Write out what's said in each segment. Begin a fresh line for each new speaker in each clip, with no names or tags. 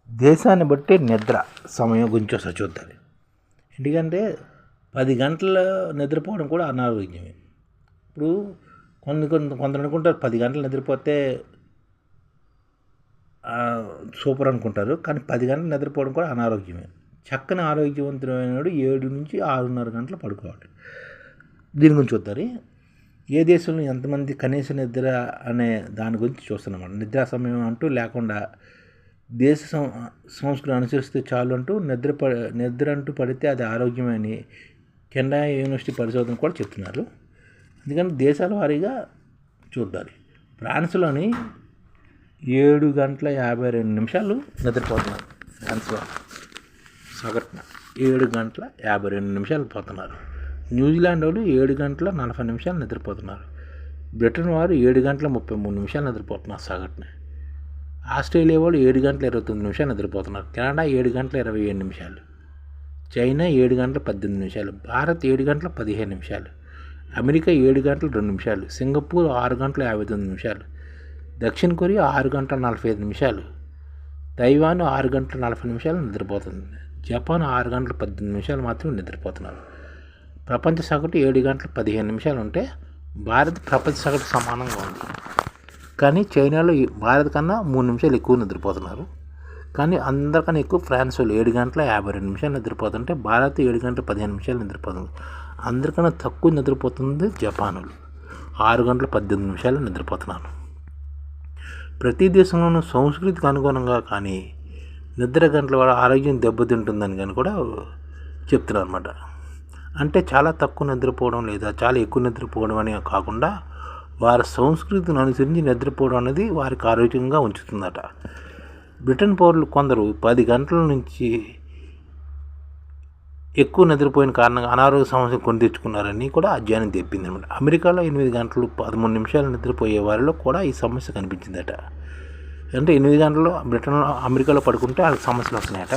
దేశాన్ని బట్టి నిద్ర సమయం గురించి ఒకసారి చూద్దాం. ఎందుకంటే 10 గంటలు నిద్రపోవడం కూడా అనారోగ్యమే. ఇప్పుడు కొందరు అనుకుంటారు 10 గంటలు నిద్రపోతే సూపర్ అనుకుంటారు. కానీ 10 గంటలు నిద్రపోవడం కూడా అనారోగ్యమే. చక్కని ఆరోగ్యవంతుడైనడు 7 నుంచి 6:30 గంటలు పడుకోవాలి. దీని గురించి చూద్దాం. ఏ దేశంలో ఎంతమంది కనీస నిద్ర అనే దాని గురించి చూస్తున్నాం. నిద్రా సమయం అంటూ లేకుండా దేశ సంస్కృతి అనుసరిస్తే చాలు అంటూ నిద్ర అంటూ పడితే అది ఆరోగ్యమని కెనడా యూనివర్సిటీ పరిశోధన కూడా చెప్తున్నారు. ఎందుకంటే దేశాల వారీగా చూద్దాం. ఫ్రాన్స్లోని 7 గంటల 52 నిమిషాలు నిద్రపోతున్నారు. ఫ్రాన్స్లో సగటున 7 గంటల 52 నిమిషాలు పోతున్నారు. న్యూజిలాండ్ వాళ్ళు 7 గంటల 40 నిమిషాలు నిద్రపోతున్నారు. బ్రిటన్ వారు 7 గంటల 33 నిమిషాలు నిద్రపోతున్నారు సగటున. ఆస్ట్రేలియా వాళ్ళు 7 గంటల 29 నిమిషాలు నిద్రపోతున్నారు. కెనడా 7 గంటల 27 నిమిషాలు. చైనా 7 గంటల 18 నిమిషాలు. భారత్ 7 గంటల 15 నిమిషాలు. అమెరికా 7 గంటల 2 నిమిషాలు. సింగపూర్ 6 గంటల 59 నిమిషాలు. దక్షిణ కొరియా 6 గంటల 45 నిమిషాలు. తైవాన్ 6 గంటల 40 నిమిషాలు నిద్రపోతుంది. జపాన్ 6 గంటల 18 నిమిషాలు మాత్రమే నిద్రపోతున్నారు. ప్రపంచ సగటు 7 గంటల 15 నిమిషాలు ఉంటే భారత్ ప్రపంచ సగటు సమానంగా ఉంది. కానీ చైనాలో భారత్ కన్నా 3 నిమిషాలు ఎక్కువ నిద్రపోతున్నారు. కానీ అందరికన్నా ఎక్కువ ఫ్రాన్స్ వాళ్ళు 7 గంటల 52 నిమిషాలు నిద్రపోతుంటే భారత్ 7 గంటల 15 నిమిషాలు నిద్రపోతుంది. అందరికన్నా తక్కువ నిద్రపోతుంది జపాన్ వాళ్ళు 6 గంటల 18 నిమిషాలు నిద్రపోతున్నారు. ప్రతి దేశంలోనూ సంస్కృతికి అనుగుణంగా కానీ నిద్ర గంటల వల్ల ఆరోగ్యం దెబ్బతింటుందని కానీ కూడా చెప్తున్నారు అన్నమాట. అంటే చాలా తక్కువ నిద్రపోవడం లేదా చాలా ఎక్కువ నిద్రపోవడం అని కాకుండా వారి సంస్కృతిని అనుసరించి నిద్రపోవడం అనేది వారికి ఆరోగ్యంగా ఉంచుతుందట. బ్రిటన్ పౌరులు కొందరు 10 గంటల నుంచి ఎక్కువ నిద్రపోయిన కారణంగా అనారోగ్య సమస్యలు కొని తెచ్చుకున్నారని కూడా అధ్యయనం తెప్పింది అనమాట. అమెరికాలో 8 గంటలు 13 నిమిషాలు నిద్రపోయే వారిలో కూడా ఈ సమస్య కనిపించిందట. అంటే 8 గంటలు అమెరికాలో పడుకుంటే వాళ్ళకి సమస్యలు వస్తున్నాయట.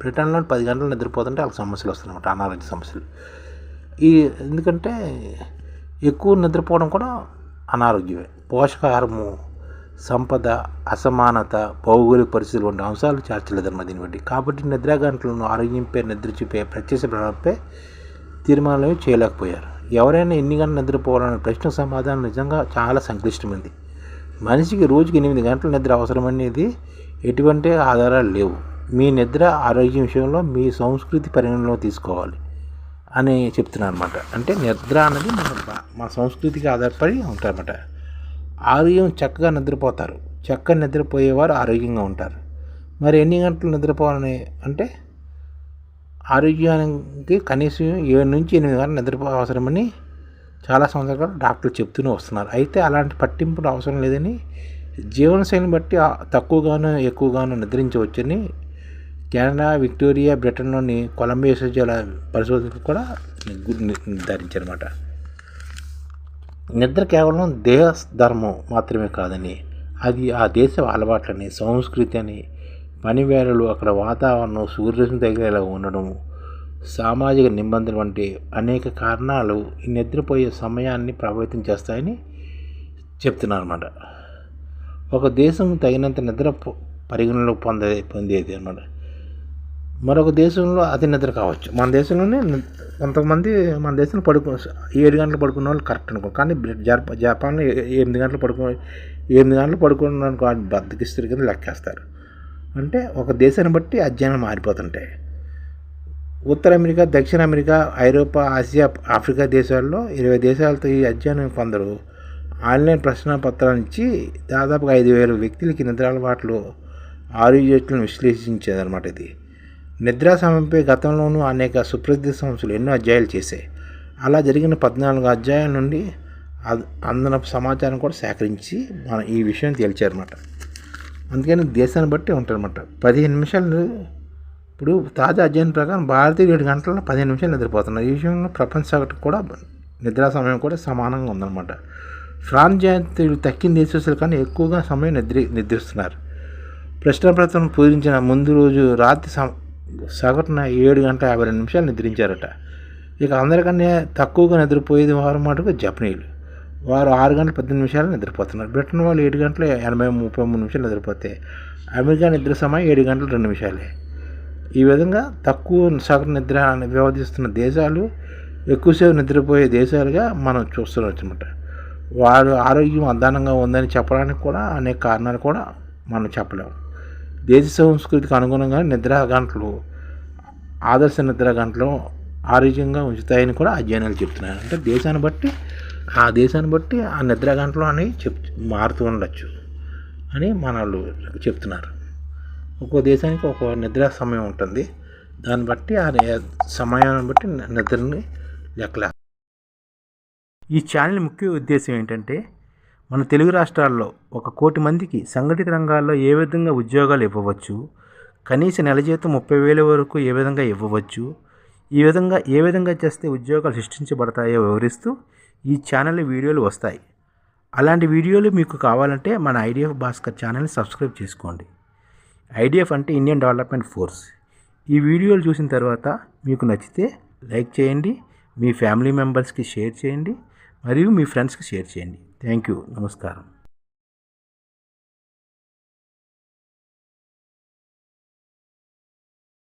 బ్రిటన్లో 10 గంటలు నిద్రపోతుంటే వాళ్ళకి సమస్యలు వస్తున్నాయన్నమాట, అనారోగ్య సమస్యలు. ఎందుకంటే ఎక్కువ నిద్రపోవడం కూడా అనారోగ్యమే. పోషకాహారము, సంపద, అసమానత, భౌగోళిక పరిస్థితులు వంటి అంశాలు చేర్చలేదన్నమాట దీన్ని బట్టి. కాబట్టి నిద్రా గంటలను ఆరోగ్యంపై నిద్ర చూపే ప్రత్యక్ష ప్రభావంపై తీర్మానాలు చేయలేకపోయారు. ఎవరైనా ఎన్ని గంటలు నిద్రపోవాలనే ప్రశ్నకు సమాధానం నిజంగా చాలా సంక్లిష్టమైంది. మనిషికి రోజుకి 8 గంటల నిద్ర అవసరమనేది ఎటువంటి ఆధారాలు లేవు. మీ నిద్ర ఆరోగ్యం విషయంలో మీ సంస్కృతి పరిగణనలో తీసుకోవాలి అని చెప్తున్నాను అనమాట. అంటే నిద్ర అనేది మా సంస్కృతికి ఆధారపడి ఉంటారన్నమాట. ఆరోగ్యం చక్కగా నిద్రపోతారు. చక్కగా నిద్రపోయేవారు ఆరోగ్యంగా ఉంటారు. మరి ఎన్ని గంటలు నిద్రపోవాలని అంటే ఆరోగ్యానికి కనీసం 7 నుంచి 8 గంటలు నిద్రపో అవసరమని చాలా సంవత్సరాలు డాక్టర్లు చెప్తూనే వస్తున్నారు. అయితే అలాంటి పట్టింపులు అవసరం లేదని, జీవనశైలిని బట్టి తక్కువగానో ఎక్కువగానో నిద్రించవచ్చని కెనడా, విక్టోరియా, బ్రిటన్లోని కొలంబియా విశ్వవిద్యాలయ పరిశోధకులు కూడా నిర్ధారించారన్నమాట. నిద్ర కేవలం దేహ ధర్మం మాత్రమే కాదని, అది ఆ దేశ అలవాట్లని, సంస్కృతి అని, పని వేళలు, అక్కడ వాతావరణం, సూర్యరశ్మి తగిలేలా ఉండడం, సామాజిక నిబంధనలు వంటి అనేక కారణాలు ఈ నిద్రపోయే సమయాన్ని ప్రభావితం చేస్తాయని చెప్తున్నారు అన్నమాట. ఒక దేశం తగినంత నిద్ర పరిగణలో పొందేది అన్నమాట. మరొక దేశంలో అతి నిద్ర కావచ్చు. మన దేశంలోనే కొంతమంది మన దేశంలో 7 గంటలు పడుకున్న వాళ్ళు కరెక్ట్ అనుకో. కానీ జపాన్లో 8 గంటలు 8 గంటలు పడుకున్నాను బద్దకిస్తారు కింద లెక్కేస్తారు. అంటే ఒక దేశాన్ని బట్టి అధ్యయనం మారిపోతుంటాయి. ఉత్తర అమెరికా, దక్షిణ అమెరికా, ఐరోపా, ఆసియా, ఆఫ్రికా దేశాల్లో 20 దేశాలతో ఈ అధ్యయనం కొందరు ఆన్లైన్ ప్రశ్నపత్రాన్ని ఇచ్చి దాదాపుగా 5,000 వ్యక్తులకి నిద్ర అలవాట్లు, ఆరోగ్యాలను విశ్లేషించేదన్నమాట. ఇది నిద్రా సమయంపై గతంలోనూ అనేక సుప్రసిద్ధ సంస్థలు ఎన్నో అధ్యాయాలు చేశాయి. అలా జరిగిన 14 అధ్యాయాల నుండి అందన సమాచారం కూడా సేకరించి మనం ఈ విషయం తేల్చారన్నమాట. అందుకని దేశాన్ని బట్టి ఉంటారన్నమాట. 15 నిమిషాలు. ఇప్పుడు తాజా అధ్యయనం ప్రకారం భారతీయులు 7 గంటల 15 నిమిషాలు నిద్రపోతున్నారు. ఈ విషయంలో ప్రపంచ సగటు కూడా నిద్రా సమయం కూడా సమానంగా ఉందన్నమాట. ఫ్రాన్స్ జాతీయులు తక్కిన దేశస్తుల కన్నా ఎక్కువగా సమయం నిద్రిస్తున్నారు. ప్రశ్నపత్రం పూరించిన ముందు రోజు రాత్రి సగటున 7 గంటల 52 నిమిషాలు నిద్రించారట. ఇక అందరికన్నా తక్కువగా నిద్రపోయేది వారు మటుకు జపనీయులు. వారు 6 గంటల 18 నిమిషాలు నిద్రపోతున్నారు. బ్రిటన్ వాళ్ళు 7 గంటల 33 నిమిషాలు నిద్రపోతే అమెరికా నిద్ర సమయం 7 గంటలు 2 నిమిషాలే. ఈ విధంగా తక్కువ సగటు నిద్ర వ్యవధిస్తున్న దేశాలు ఎక్కువసేపు నిద్రపోయే దేశాలుగా మనం చూస్తున్నాం అనమాట. వాడు ఆరోగ్యం అధ్వాన్నంగా ఉందని చెప్పడానికి కూడా అనేక కారణాలు కూడా మనం చెప్పలేము. దేశ సంస్కృతికి అనుగుణంగా నిద్రా గంటలు ఆదర్శ నిద్రా గంటలు ఆరోగ్యంగా ఉంచుతాయని కూడా అధ్యయనాలు చెప్తున్నాయి. అంటే దేశాన్ని బట్టి ఆ నిద్రా గంటలు అనేవి మారుతూ ఉండొచ్చు అని మన వాళ్ళు చెప్తున్నారు. ఒక్కో దేశానికి ఒక్కో నిద్రా సమయం ఉంటుంది. దాన్ని బట్టి ఆ సమయాన్ని బట్టి నిద్రని లెక్కలే. ఈ ఛానల్ ముఖ్య ఉద్దేశం ఏంటంటే మన తెలుగు రాష్ట్రాల్లో 1 కోటి మందికి సంఘటిత రంగాల్లో ఏ విధంగా ఉద్యోగాలు ఇవ్వవచ్చు, కనీస నెల జీతం 30,000 వరకు ఏ విధంగా ఇవ్వవచ్చు, ఏ విధంగా చేస్తే ఉద్యోగాలు సృష్టించబడతాయో వివరిస్తూ ఈ ఛానల్ వీడియోలు వస్తాయి. అలాంటి వీడియోలు మీకు కావాలంటే మన ఐడిఎఫ్ భాస్కర్ ఛానల్ని సబ్స్క్రైబ్ చేసుకోండి. ఐడిఎఫ్ అంటే ఇండియన్ డెవలప్మెంట్ ఫోర్స్. ఈ వీడియోలు చూసిన తర్వాత మీకు నచ్చితే లైక్ చేయండి, మీ ఫ్యామిలీ మెంబర్స్కి షేర్ చేయండి, మరియు మీ ఫ్రెండ్స్కి షేర్ చేయండి. Thank you. నమస్కారం.